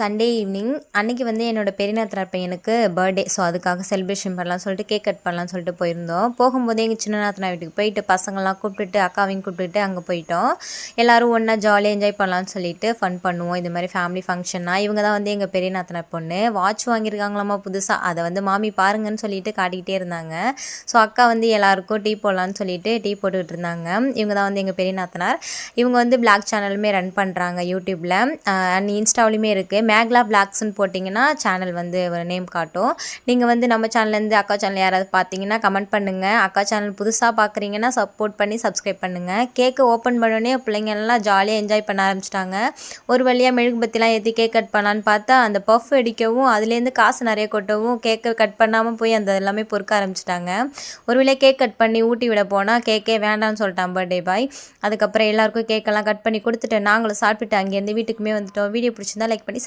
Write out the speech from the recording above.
Sunday evening அன்றைக்கி வந்து என்னோடய பெரியநாத்தனார் பையனுக்கு பர்த்டே. ஸோ அதுக்காக செலிப்ரேஷன் பண்ணலாம்னு சொல்லிட்டு கேக் கட் பண்ணலாம்னு சொல்லிட்டு போயிருந்தோம். போகும்போதே எங்கள் சின்ன நாத்தனார் வீட்டுக்கு போயிட்டு பசங்கள்லாம் கூப்பிட்டுட்டு அக்காவையும் கூப்பிட்டுட்டு அங்கே போயிட்டோம். எல்லோரும் ஒன்றா ஜாலியாக என்ஜாய் பண்ணலான்னு சொல்லிட்டு ஃபன் பண்ணுவோம். இது மாதிரி ஃபேமிலி ஃபங்க்ஷன்னா இவங்க தான் வந்து எங்கள் பெரிய நாத்தனார் பொண்ணு. வாட்ச் வாங்கியிருக்காங்களாமா புதுசாக. அதை வந்து மாமி பாருங்கன்னு சொல்லிட்டு காட்டிக்கிட்டே இருந்தாங்க. ஸோ அக்கா வந்து எல்லாருக்கும் டீ போடலான்னு சொல்லிட்டு டீ போட்டுக்கிட்டு இருந்தாங்க. இவங்க தான் வந்து எங்கள் பெரிய நாத்தனார். இவங்க வந்து பிளாக் சேனலுமே ரன் பண்ணுறாங்க யூடியூப்பில் அண்ட் இன்ஸ்டாவிலுமே இருக்குது. மேக்லா பிளாக்ஸ்ன்னு போட்டிங்கன்னா சேனல் வந்து ஒரு நேம் காட்டும். நீங்கள் வந்து நம்ம சேனல்லேருந்து அக்கா சேனல் யாராவது பார்த்தீங்கன்னா கமெண்ட் பண்ணுங்கள். அக்கா சேனல் புதுசாக பார்க்குறீங்கன்னா சப்போர்ட் பண்ணி சப்ஸ்கிரைப் பண்ணுங்கள். கேக்கு ஓப்பன் பண்ணோடனே பிள்ளைங்க எல்லாம் ஜாலியாக என்ஜாய் பண்ண ஆரம்பிச்சிட்டாங்க. ஒரு வழியாக மெழுகுபத்திலாம் ஏற்றி கேக் கட் பண்ணலான்னு பார்த்தா அந்த பஃப் அடிக்கவும் அதுலேருந்து காசு நிறைய கொட்டவும் கேக்கை கட் பண்ணாமல் போய் அந்த எல்லாமே பொறுக்க ஆரம்பிச்சிட்டாங்க. ஒரு வழியாக கேக் கட் பண்ணி ஊட்டி விட போனால் கேக்கே வேண்டாம்னு சொல்லிட்டான் பர்த்டே பாய். அதுக்கப்புறம் எல்லாருக்கும் கேக்கெல்லாம் கட் பண்ணி கொடுத்துட்டு நாங்களும் சாப்பிட்டுட்டு அங்கேருந்து வீட்டுக்குமே வந்துட்டோம். வீடியோ பிடிச்சிருந்தா லைக் பண்ணி